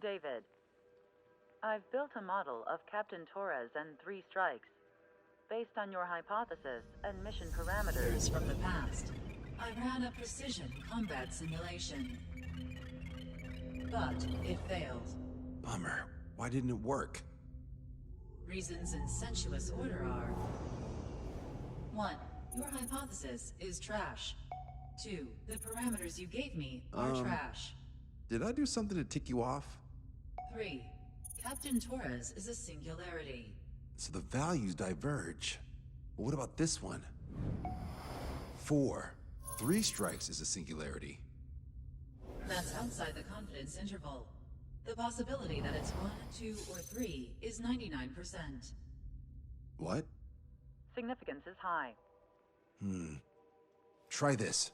David, I've built a model of Captain Torres and 3 strikes. Based on your hypothesis and mission parameters... Years from the past, I ran a precision combat simulation. But it failed. Bummer. Why didn't it work? Reasons in sensuous order are... 1. Your hypothesis is trash. 2. The parameters you gave me are trash. Did I do something to tick you off? 3. Captain Torres is a singularity. So the values diverge. But what about this one? 4. 3 strikes is a singularity. That's outside the confidence interval. The possibility that it's 1, 2, or 3 is 99%. What? Significance is high. Try this.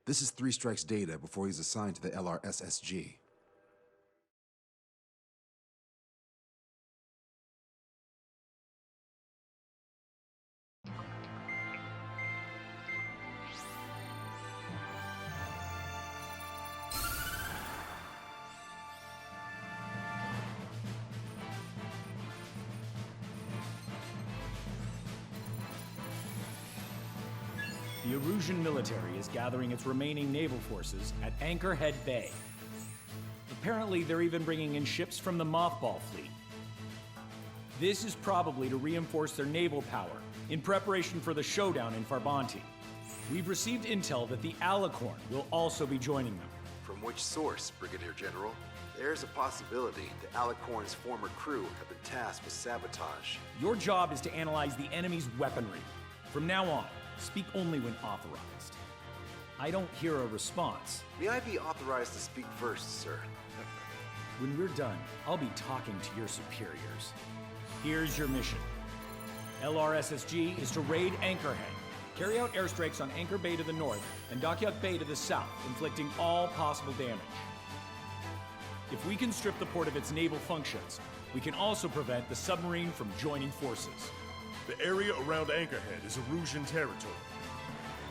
This is 3 strikes data before he's assigned to the LRSSG. The Erusean military is gathering its remaining naval forces at Anchorhead Bay. Apparently, they're even bringing in ships from the Mothball fleet. This is probably to reinforce their naval power in preparation for the showdown in Farbanti. We've received intel that the Alicorn will also be joining them. From which source, Brigadier General? There's a possibility that Alicorn's former crew have been tasked with sabotage. Your job is to analyze the enemy's weaponry. From now on, speak only when authorized. I don't hear a response. May I be authorized to speak first, sir? When we're done, I'll be talking to your superiors. Here's your mission. LRSSG is to raid Anchorhead, carry out airstrikes on Anchor Bay to the north and Dockyard Bay to the south, inflicting all possible damage. If we can strip the port of its naval functions, we can also prevent the submarine from joining forces. The area around Anchorhead is Erusean territory.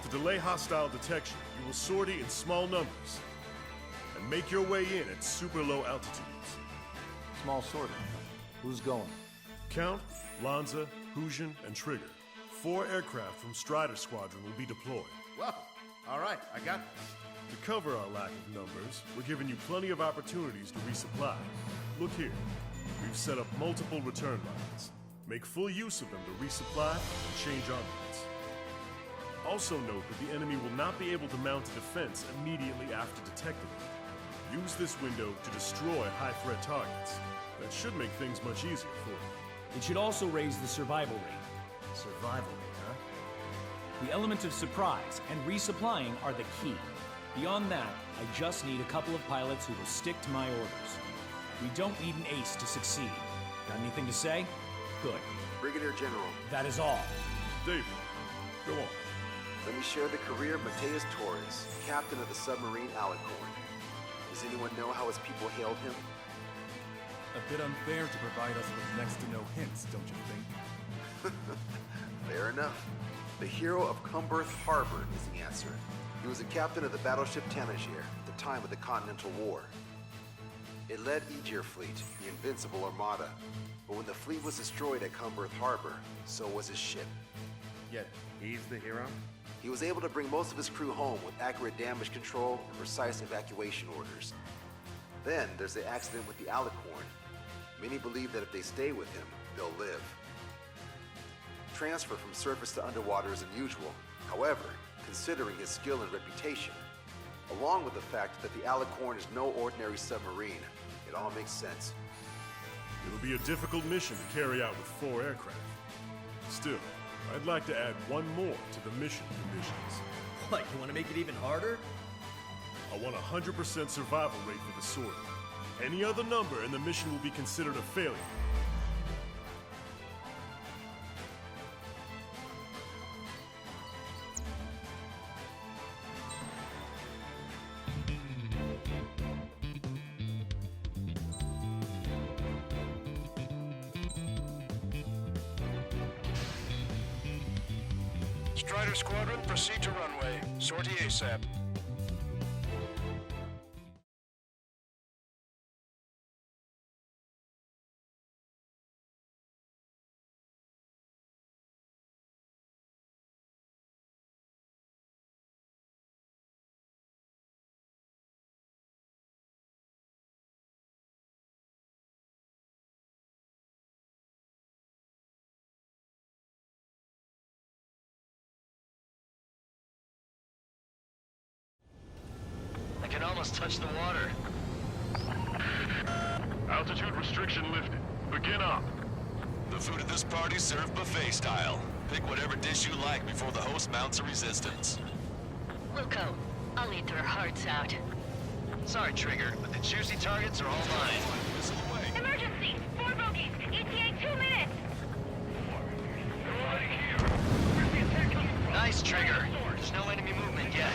To delay hostile detection, you will sortie in small numbers and make your way in at super low altitudes. Small sortie. Who's going? Count, Lanza, Hujan, and Trigger. 4 aircraft from Strider Squadron will be deployed. Well, all right, I got this. To cover our lack of numbers, we're giving you plenty of opportunities to resupply. Look here. We've set up multiple return lines. Make full use of them to resupply and change armaments. Also note that the enemy will not be able to mount a defense immediately after detecting them. Use this window to destroy high-threat targets. That should make things much easier for you. It should also raise the survival rate. Survival rate, huh? The element of surprise and resupplying are the key. Beyond that, I just need a couple of pilots who will stick to my orders. We don't need an ace to succeed. Got anything to say? Good. Brigadier General. That is all. David, go on. Let me share the career of Mateus Torres, captain of the submarine Alicorn. Does anyone know how his people hailed him? A bit unfair to provide us with next to no hints, don't you think? Fair enough. The hero of Cumberth Harbor is the answer. He was a captain of the battleship Tanager at the time of the Continental War. It led Aegir Fleet, the Invincible Armada. But when the fleet was destroyed at Cumberth Harbor, so was his ship. Yet, he's the hero? He was able to bring most of his crew home with accurate damage control and precise evacuation orders. Then there's the accident with the Alicorn. Many believe that if they stay with him, they'll live. Transfer from surface to underwater is unusual. However, considering his skill and reputation, along with the fact that the Alicorn is no ordinary submarine, it all makes sense. It'll be a difficult mission to carry out with 4 aircraft. Still, I'd like to add one more to the mission conditions. What, you want to make it even harder? I want a 100% survival rate for the sortie. Any other number and the mission will be considered a failure. Strider Squadron, proceed to runway. Sortie ASAP. almost touched the water. Altitude restriction lifted. Begin up. The food at this party's served buffet style. Pick whatever dish you like before the host mounts a resistance. Wilco, I'll eat their hearts out. Sorry, Trigger, but the juicy targets are all mine. Whistle away. Emergency! 4 bogeys! ETA 2 minutes! Nice, Trigger. There's no enemy movement yet.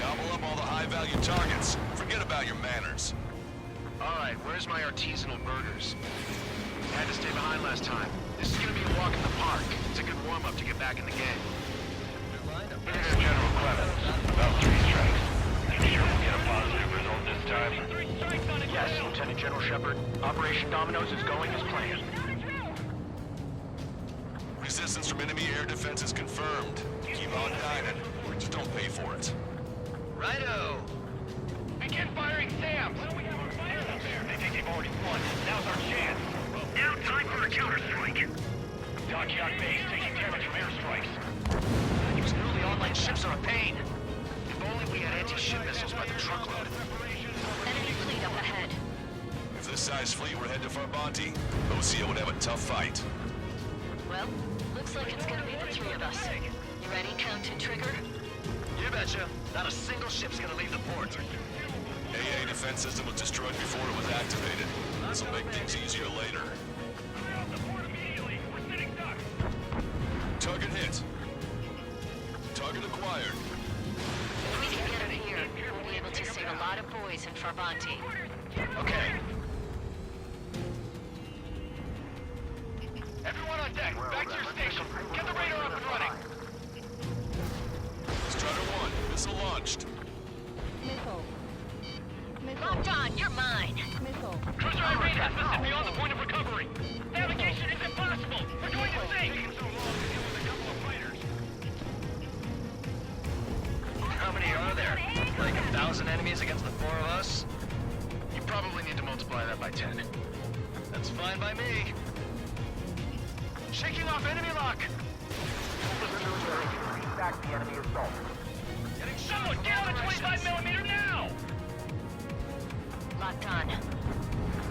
Gobble up all the high-value targets. Forget about your manners. Alright, where's my artisanal burgers? Had to stay behind last time. This is gonna be a walk in the park. It's a good warm-up to get back in the game. Brigadier General Clemens, about 3 strikes. You sure we'll get a positive result this time? Yes, Lieutenant General Shepard. Operation Dominoes is going as planned. Resistance from enemy air defenses confirmed. Keep on dining. Just don't pay for it. Righto! Begin firing SAMs! They think they've already won. Now's our chance. Now time for a counterstrike. Dockyard base taking damage from airstrikes. These newly online ships are a pain. If only we had anti-ship missiles by the truckload. Enemy fleet up ahead. If this size fleet were head to Farbanti, OCO would have a tough fight. Well, looks like it's gonna be the 3 of us. You ready, Captain Trigger? You betcha. Not a single ship's gonna leave the port. AA defense system was destroyed before it was activated. This will make things easier later. Target hit. Target acquired. If we can get him here, we'll be able to save a lot of boys in Farbanti. Okay. Everyone on deck, back to your station. Get the radar up and running. Strider 1, missile launched. Locked on, you're mine. Cruiser Irene has listed beyond the point of recovery. Navigation is impossible. We're going to sink. How many are there? Like 1,000 enemies against the 4 of us? You probably need to multiply that by 10. That's fine by me. Shaking off enemy lock! Back the enemy assault. Someone get on a 25mm now! Locked on.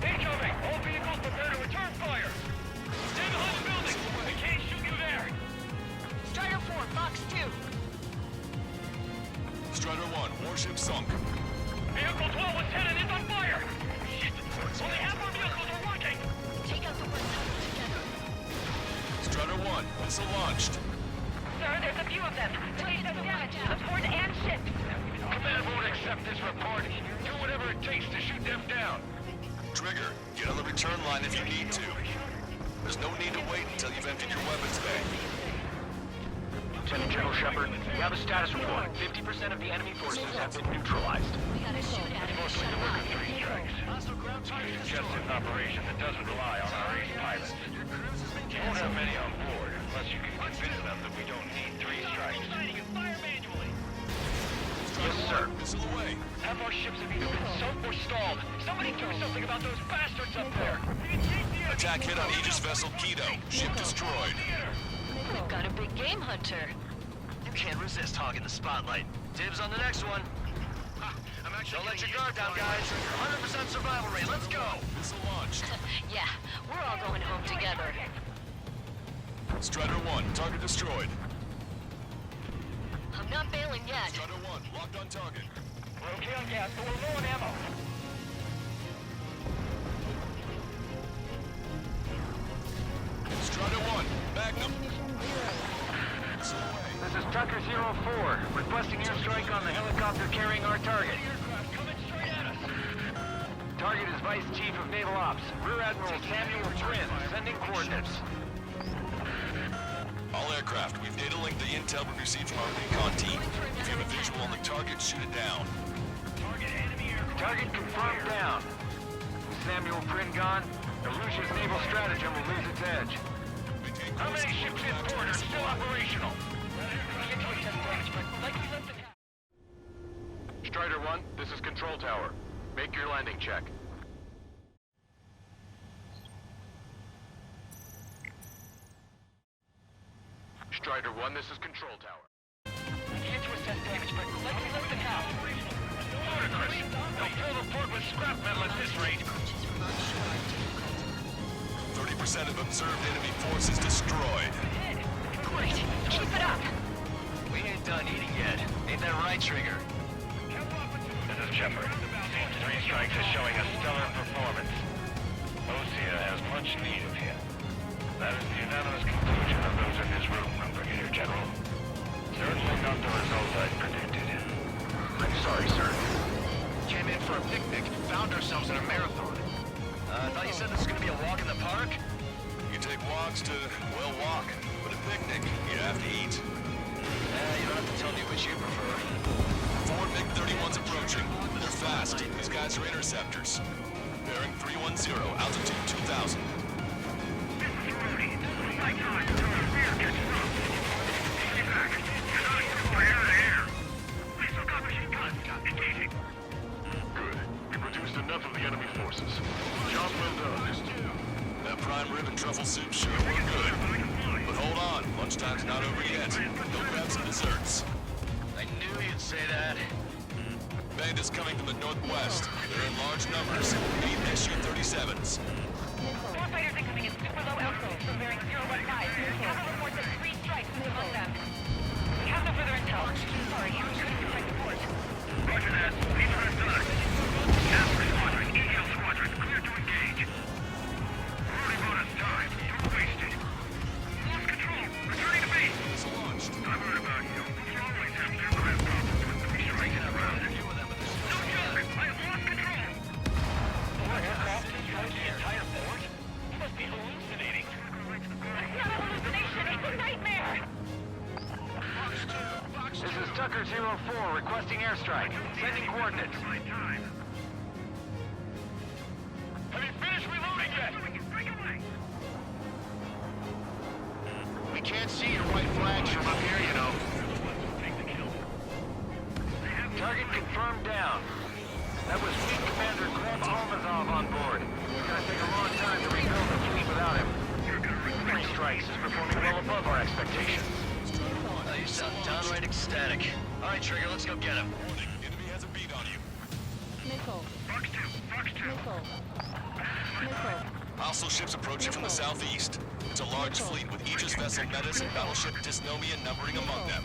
Incoming! All vehicles prepare to return fire! Stay behind the building! We can't shoot you there! Strider 4, Fox 2. Strider 1, warship sunk. Vehicle 12 Lieutenant is on fire! Shit! Only half our vehicles are working! Take out the ones together. Strider 1, missile launched. Sir, there's a few of them. Please don't damage to the port and ship. Command won't accept this report. Do whatever it takes to shoot them down. Trigger, get on the return line if you need to. There's no need to wait until you've emptied your weapons bag. Lieutenant General Shepard, we have a status report. 50% of the enemy forces have been neutralized. We gotta shoot at him. Mostly the work of 3 strikes. It's just an operation that doesn't rely on our ace pilots. We won't have many on board, unless you can convince them that we don't need 3 strikes. Yes, sir. Missile away. Half our ships have either been sunk or stalled. Somebody do something about those bastards up there! Attack hit on Aegis vessel Kido. Ship destroyed. We've got a big game hunter. You can't resist hogging the spotlight. Dibs on the next one. Don't let your guard down, guys. 100% survival rate. Let's go! Missile launched. Yeah, we're all going home together. Strider 1, target destroyed. I'm not bailing yet. Strider 1, locked on target. We're okay on gas, but we're low on ammo. Strider 1, Magnum. Missile away. This is Tucker 04, requesting airstrike on the helicopter carrying our target. Target is Vice Chief of Naval Ops, Rear Admiral Samuel Prin, sending coordinates. All aircraft, we've data linked the intel we received from our recon team. If you have a visual on the target, shoot it down. Target confirmed down. With Samuel Prin gone, Erusean's naval stratagem will lose its edge. How many ships in port are still operational? Strider 1, this is Control Tower. Make your landing check. Strider 1, this is Control Tower. I can't assess damage, but likely less than half. Ludicrous! have observed enemy forces destroyed. Great. Keep it up. We ain't done eating yet. Ain't that right, Trigger? This is Shepard. Team 3 Strikes is showing a stellar performance. Osea has much need of him. That is the unanimous conclusion of those in this room, Brigadier General. Certainly not the result I predicted. I'm sorry, sir. Came in for a picnic, found ourselves in a marathon. I thought you said this was gonna be a walk in the park? You take walks to, well, walk. But a picnic, you have to eat. You don't have to tell me which you prefer. 4 MiG-31s approaching. They're fast. These guys are interceptors. Bearing 310, altitude 2,000. This is Rudy. Nighttime until the rear catches up. Stay back. You're not equipped for air-to-air. We still got machine guns. Engaging. Good. We reduced enough of the enemy forces. Job well done. That prime rib and truffle soup sure were good. But hold on, lunchtime's not over yet. Go grab some desserts. I knew you'd say that. Bandits coming from the northwest. They're in large numbers. Need SU-37s. Four fighters incoming at super low altitude from bearing 015. Cover reports that 3 strikes moved among them. We have no further intel. Sorry, you couldn't protect the port. Roger that. Leave her done. Casper Squadron, Eagle Squadron, clear to engage. Rudy bought us time. Don't waste it. Lost control. Returning to base. It's launched. I've heard about you. You always have nuclear problems with the striking around. No joke. I have lost control. More aircraft Destroyed the entire fort? You must be hallucinating. It's not a hallucination, it's a nightmare! This is Tucker 04 requesting airstrike. Sending coordinates. Have you finished reloading yet? We can't see your white flags from up here, you know. Target confirmed down. That was Fleet Commander Clem Almazov on board. It's gonna take a long time to rebuild the fleet without him. 3 Strikes is performing well above our expectations. You sound downright ecstatic. All right, Trigger, let's go get him. Warning, enemy has a beat on you. Missile. Fox 2, Fox 2. Missile. Missile. Hostile ships approaching from the southeast. It's a large fleet with Aegis vessel Metis and battleship Dysnomia numbering among them.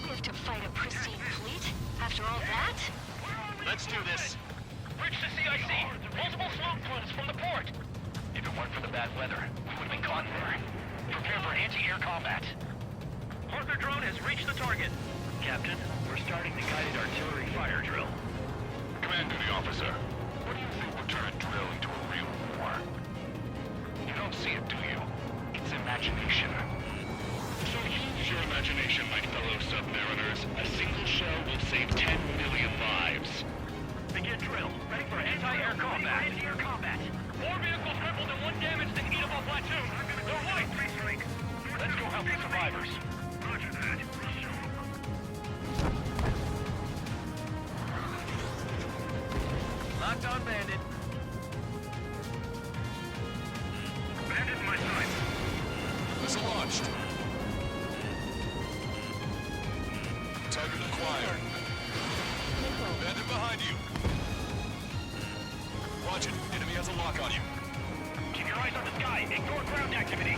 We have to fight a pristine fleet? After all that? Let's do this. Bridge to CIC. Multiple smoke plumes from the port. If it weren't for the bad weather, we would have been caught there. Prepare for anti-air combat. Parker drone has reached the target. Captain, we're starting the guided artillery fire drill. Command duty officer. What do you think would turn a drill into a real war? You don't see it, do you? It's imagination. So use your imagination, my fellow submariners. A single shell will save 10 million lives. Begin drill. Ready for anti-air combat. Anti-air combat. 4 vehicles crippled and 1 damaged in Edavon Platoon. They're white. Let's go help the survivors. Roger that. Locked on Bandit. Bandit in my sight. Missile launched. Target acquired. Bandit behind you. Watch it. Enemy has a lock on you. Keep your eyes on the sky. Ignore ground activity.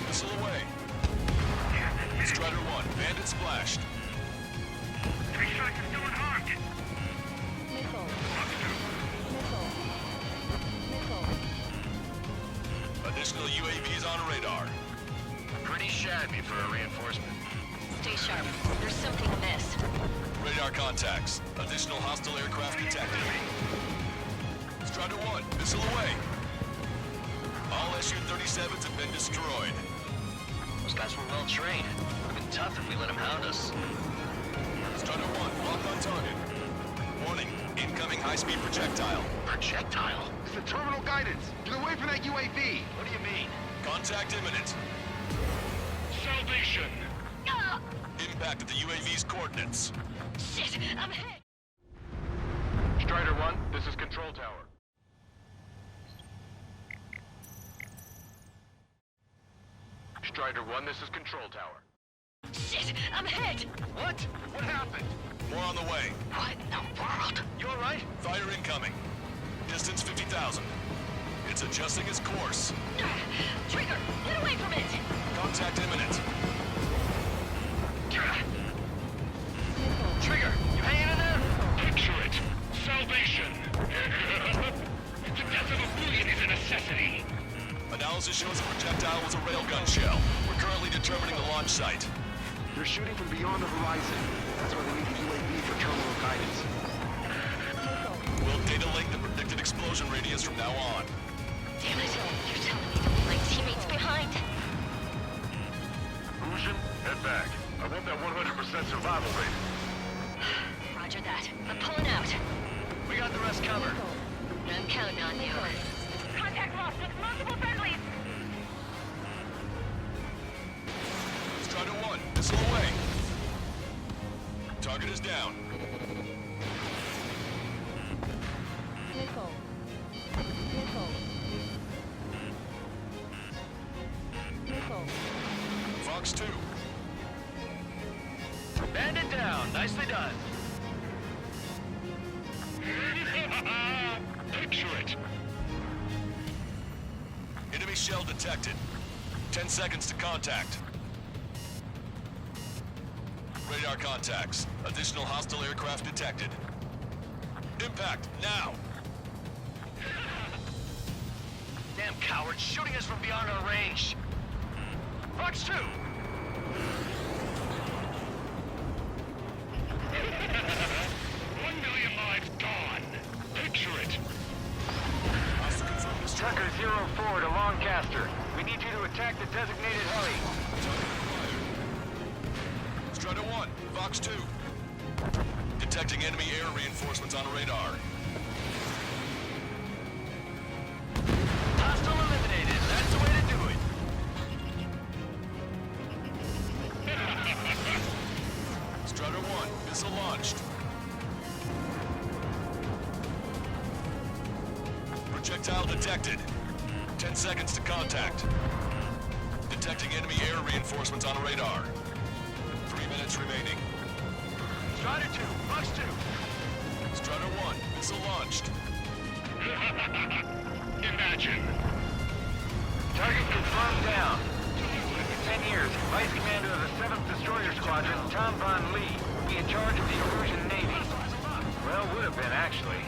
Missile away. Strider 1. Bandit splashed. 3 Strikes is still unharmed. Missile. Missile. Additional UAVs on radar. Pretty shabby for a reinforcement. Stay sharp. There's something amiss. Radar contacts. Additional hostile aircraft detected. Strider 1. Missile away. All SU-37s have been destroyed. Those guys were well trained. Would have been tough if we let them hound us. Strider 1. Lock on target. Warning. Incoming high-speed projectile. Projectile? It's the terminal guidance. Get away from that UAV. What do you mean? Contact imminent. Salvation. Ah! Impact at the UAV's coordinates. Shit! I'm hit! Strider 1, this is Control Tower. Strider 1, this is Control Tower. Shit! I'm hit! What? What happened? More on the way. What in the world? You alright? Fire incoming. Distance 50,000. It's adjusting its course. Trigger, get away from it! Contact imminent. Trigger, you hanging in there? Picture it. Salvation. The death of a million is a necessity. Analysis shows the projectile was a railgun shell. We're currently determining the launch site. They're shooting from beyond the horizon. That's why they need the UAV for terminal guidance. We'll data link the predicted explosion radius from now on. Damn it, you're telling me to leave my teammates behind? Erusean, head back. I want that 100% survival rate. Roger that. I'm pulling out. We got the rest covered. I'm counting on you. Contact lost with multiple friendlies. Strider 1, missile away. Target is down. Fox 2. Bandit down. Nicely done. Picture it. Enemy shell detected. 10 seconds to contact. Radar contacts. Additional hostile aircraft detected. Impact, now! Damn cowards, shooting us from beyond our range. Fox 2! 1 million lives gone. Picture it. Tucker 04 to Lancaster. We need you to attack the designated heli. Strider 1, Fox 2. Detecting enemy air reinforcements on radar. Hostile eliminated. That's the way to do it. Strider 1, missile launched. Projectile detected. 10 seconds to contact. Detecting enemy air reinforcements on radar. 3 minutes remaining. Strider 2, Fox 2. Strider 1, missile launched. Imagine. Target confirmed down. 10 years, Vice Commander of the 7th Destroyer Squadron, Tom Von Lee, will be in charge of the Erusean Navy. Well, would have been, actually.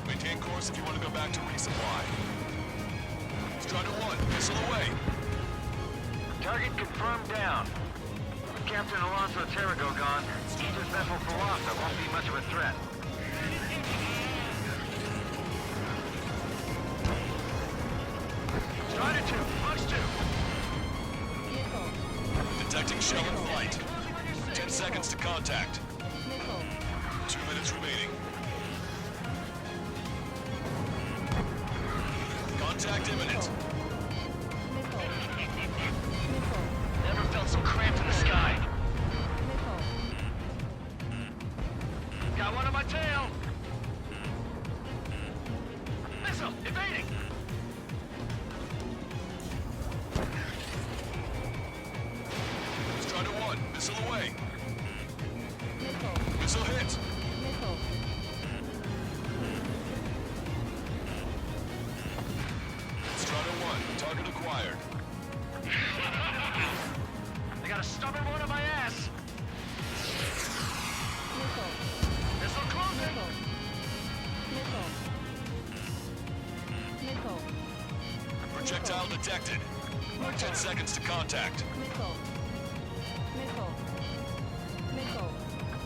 Maintain course if you want to go back to resupply. Strider 1, missile away. Target confirmed down. With Captain Alonso Terrigo gone, Aegis Vessel Philosopher won't be much of a threat. Strider 2, Fox 2. Detecting shell in flight. 10 seconds to contact. 2 minutes remaining. Contact imminent. Never felt so cramped in the sky. Got one on my tail. Missile, evading. Strider 1, missile away. Missile hit. Strider 1, target acquired. They got a stubborn one on my ass. Missile closing. Projectile detected. 10 seconds to contact.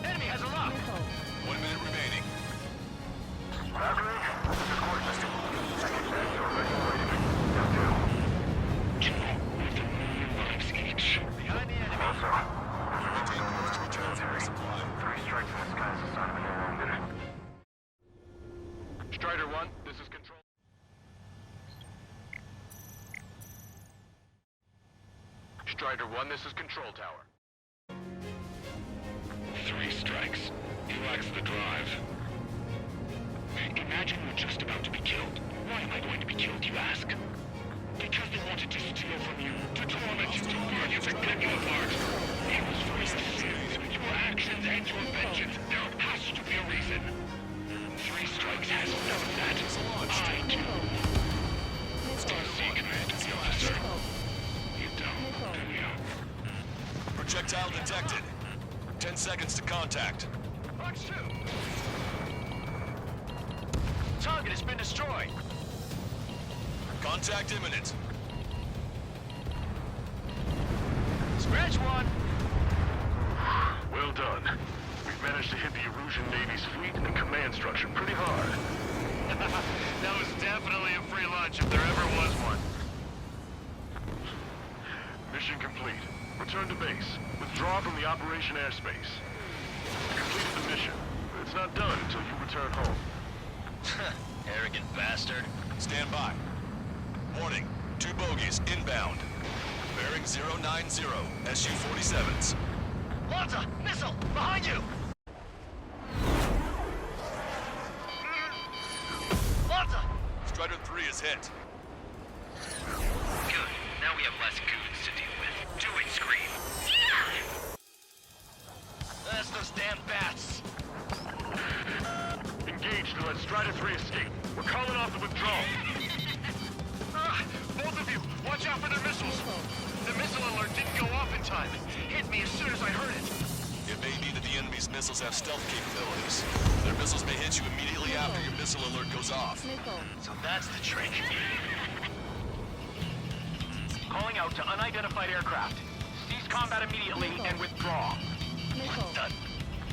Enemy has a lock. 1 minute remaining. Behind the enemy. Maintain course to return for resupply. 3 strikes in the sky is a sign of an air wounded. Strider 1, this is control. Strider 1, this is control tower. 3 strikes. He lacks the drive. Imagine you're just about to be killed. Why am I going to be killed, you ask? Because they wanted to steal from you, to torment you, to burn you, to pick you apart. It was for your sins. You were actions and your vengeance. There has to be a reason. 3 strikes has known that. I do. See, Commander, the officer. You don't, do you? Projectile detected. 10 seconds to contact. Watch 2. Target has been destroyed. Contact imminent. Scratch 1. Well done. We've managed to hit the Erusean Navy's fleet and command structure pretty hard. That was definitely a free lunch if there ever was one. Mission complete. Return to base. Withdraw from the operation airspace. You completed the mission, but it's not done until you return home. Arrogant bastard. Stand by. Warning. 2 bogies inbound. Bearing 090. SU-47s. Lanza! Missile! Behind you! Lanza! Strider 3 is hit. Good. Now we have less goons to deal with. Do it, Scream. That's those damn bats. Engage to let Strider 3 escape. We're calling off the withdrawal. Both of you, watch out for their missiles. The missile alert didn't go off in time. It hit me as soon as I heard it. It may be that the enemy's missiles have stealth capabilities. Their missiles may hit you immediately after your missile alert goes off. So that's the trick. Calling out to unidentified aircraft. Cease combat immediately and withdraw. Done.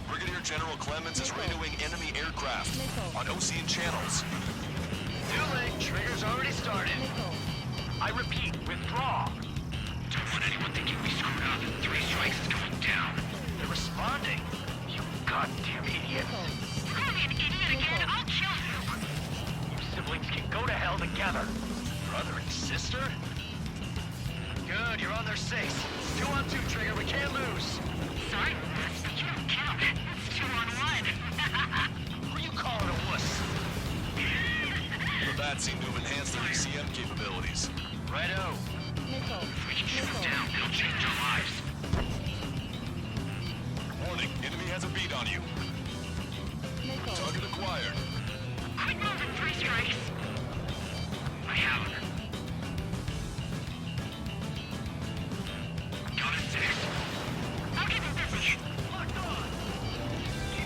Brigadier General Clemens is radioing enemy aircraft on Ocean channels. Too late. Trigger's already started. I repeat, withdraw. Don't want anyone thinking we screwed up. 3 strikes is going down. They're responding. You goddamn idiot. Call me an idiot again, I'll kill you! You siblings can go to hell together. Brother and sister? Good, you're on their 6. 2 on 2, Trigger. We can't lose. Sorry, but you don't count. It's 2 on 1. Who you calling a wuss? The bats seem to have enhanced their ECM capabilities. Righto. If we can shoot them down, it'll change our lives. Warning, enemy has a beat on you. Target acquired. Quick moving, 3 strikes. I have her. Got a 6. I'll give you busy. Locked on.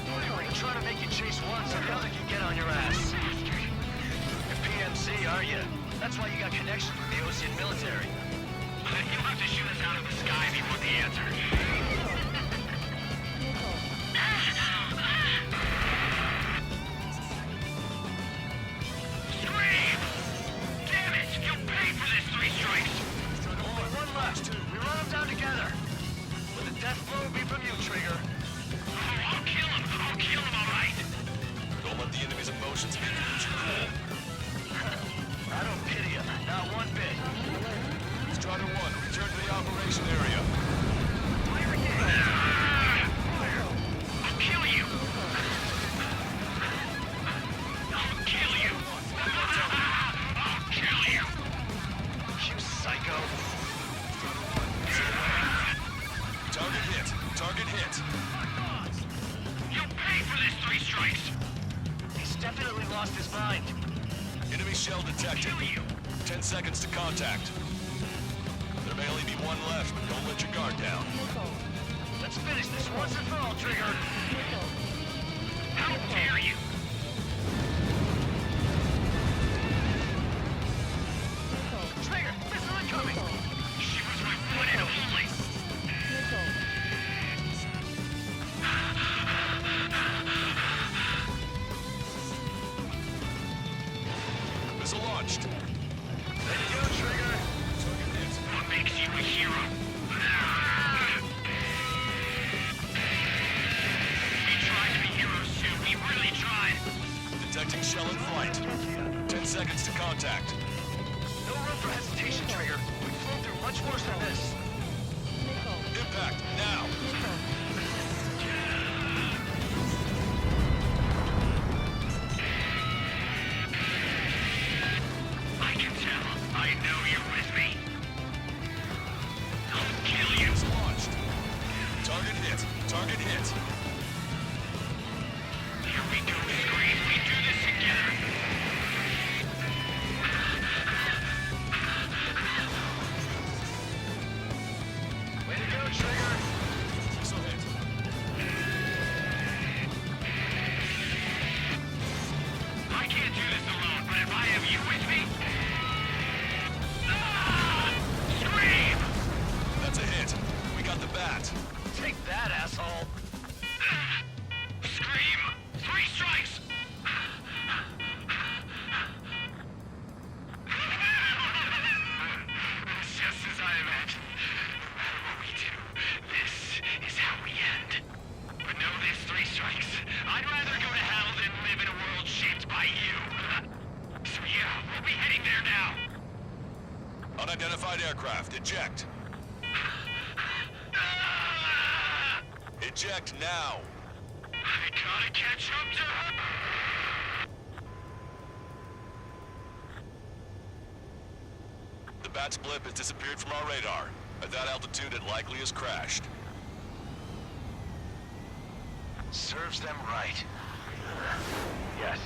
We ain't trying to make you chase one so the other can get on your ass. You're PMC, are you? That's why you got connections with the Ocean military. You'll have to shoot us out of the sky before the answer. Scream! Damn it! You'll pay for this 3 strikes! Only 1 left. We run them down together. Will the death blow be from you, Trigger? Oh, I'll kill him! I'll kill him, all right! Don't let the enemy's emotions make you lose your cool. I don't pity him, not one bit. Strider 1, return to the operation area. Fire again! I'll kill you! I'll kill you! I'll kill you! You psycho! Target hit. Target hit. You'll pay for this 3 strikes! He's definitely lost his mind. Enemy shell detected. 10 seconds to contact. There may only be 1 left, but don't let your guard down. Let's finish this once and for all, Trigger! How dare you! Trigger, missile incoming! She was my one and only! Missile launched. There you go, Trigger! What makes you a hero? We tried to be heroes too, we really tried! Detecting shell in flight. 10 seconds to contact. No room for hesitation, Trigger. We've flown through much worse than this. Impact, now! I can tell. I know you're with me. I'll kill you. Launched. Target hit. Target hit. Unidentified aircraft, eject. Eject now. I gotta catch up to her! The Bat's blip has disappeared from our radar. At that altitude, it likely has crashed. Serves them right. Yes.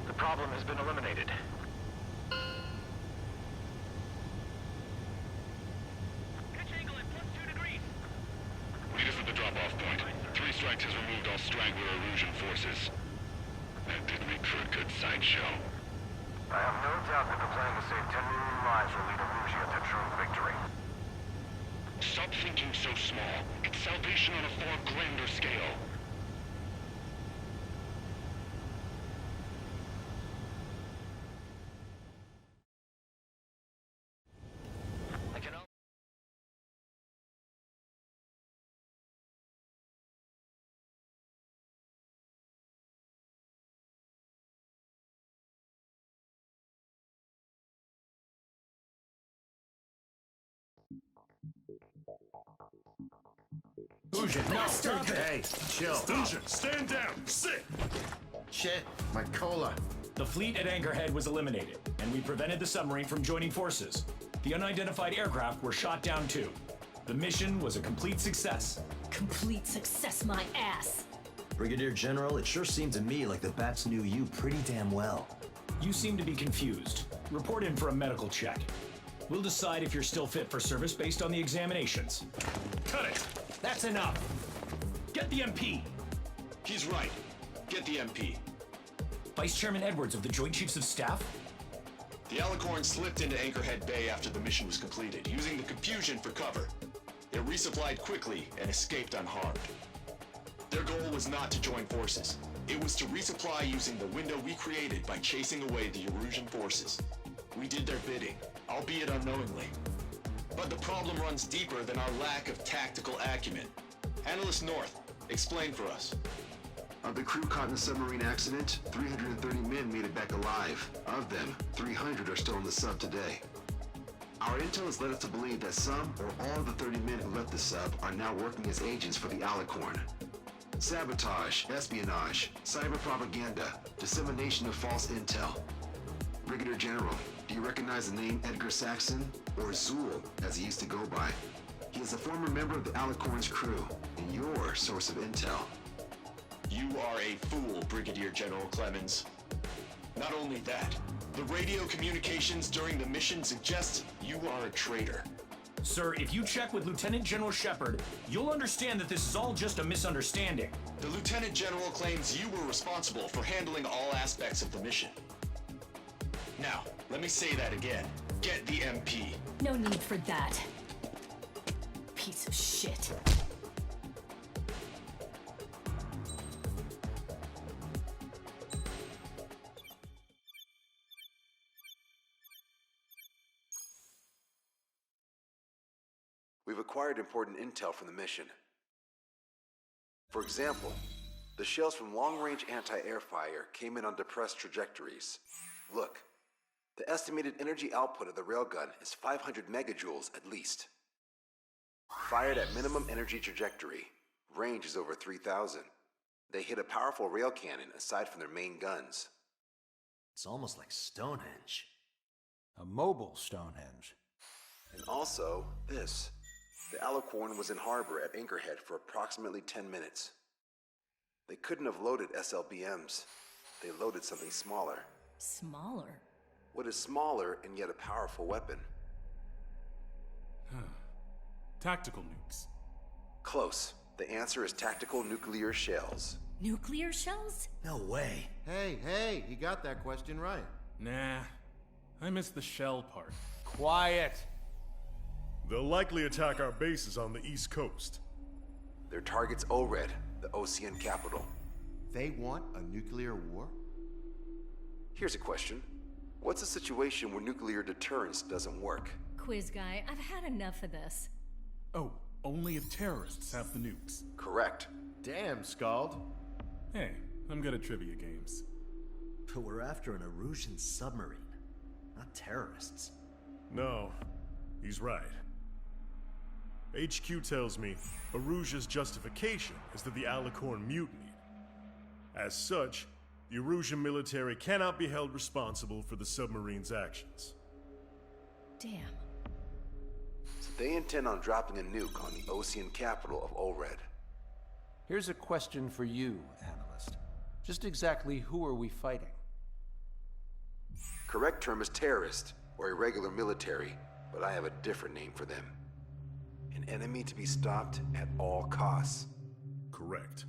The problem has been eliminated. Pitch angle at +2 degrees. Meet us at the drop-off point. 3 Strikes has removed all Strangler Erusean forces. That did make for a good sideshow. I have no doubt that the plan to save 10 million lives will lead Erusean to true victory. Stop thinking so small. It's salvation on a far grander scale. I can Urusean, no! Hey, chill. Urusean, stand down! Sit! Shit, my cola. The fleet at Anchorhead was eliminated, and we prevented the submarine from joining forces. The unidentified aircraft were shot down too. The mission was a complete success. Complete success, my ass. Brigadier General, it sure seemed to me like the Bats knew you pretty damn well. You seem to be confused. Report in for a medical check. We'll decide if you're still fit for service based on the examinations. Cut it! That's enough! Get the MP! He's right. Get the MP. Vice Chairman Edwards of the Joint Chiefs of Staff? The Alicorn slipped into Anchorhead Bay after the mission was completed, using the confusion for cover. It resupplied quickly and escaped unharmed. Their goal was not to join forces. It was to resupply using the window we created by chasing away the Erusean forces. We did their bidding, albeit unknowingly. But the problem runs deeper than our lack of tactical acumen. Analyst North, explain for us. Of the crew caught in the submarine accident, 330 men made it back alive. Of them, 300 are still in the sub today. Our intel has led us to believe that some or all of the 30 men who left the sub are now working as agents for the Alicorn. Sabotage, espionage, cyber propaganda, dissemination of false intel. Brigadier General, do you recognize the name Edgar Saxon, or Zool, as he used to go by? He is a former member of the Alicorn's crew, and your source of intel. You are a fool, Brigadier General Clemens. Not only that, the radio communications during the mission suggest you are a traitor. Sir, if you check with Lieutenant General Shepard, you'll understand that this is all just a misunderstanding. The Lieutenant General claims you were responsible for handling all aspects of the mission. Now, let me say that again. Get the MP. No need for that. Piece of shit. We've acquired important intel from the mission. For example, the shells from long-range anti-air fire came in on depressed trajectories. Look, the estimated energy output of the railgun is 500 megajoules at least. Fired at minimum energy trajectory, range is over 3,000. They hit a powerful rail cannon aside from their main guns. It's almost like Stonehenge. A mobile Stonehenge. And also, this. The Alicorn was in harbor at Anchorhead for approximately 10 minutes. They couldn't have loaded SLBMs. They loaded something smaller. Smaller? What is smaller and yet a powerful weapon? Tactical nukes. Close. The answer is tactical nuclear shells. Nuclear shells? No way. Hey, he got that question right. Nah, I missed the shell part. Quiet. They'll likely attack our bases on the East Coast. Their target's ORED, the Ocean capital. They want a nuclear war? Here's a question. What's a situation where nuclear deterrence doesn't work? Quiz guy, I've had enough of this. Oh, only if terrorists have the nukes. Correct. Damn, Scald. Hey, I'm good at trivia games. But we're after an Erusean submarine, not terrorists. No, He's right. HQ tells me Erusean's justification is that the Alicorn mutinied. As such, the Erusean military cannot be held responsible for the submarine's actions. Damn. So they intend on dropping a nuke on the Ocean capital of Olred. Here's a question for you, analyst. Just exactly who are we fighting? Correct term is terrorist, or irregular military, but I have a different name for them. An enemy to be stopped at all costs. Correct.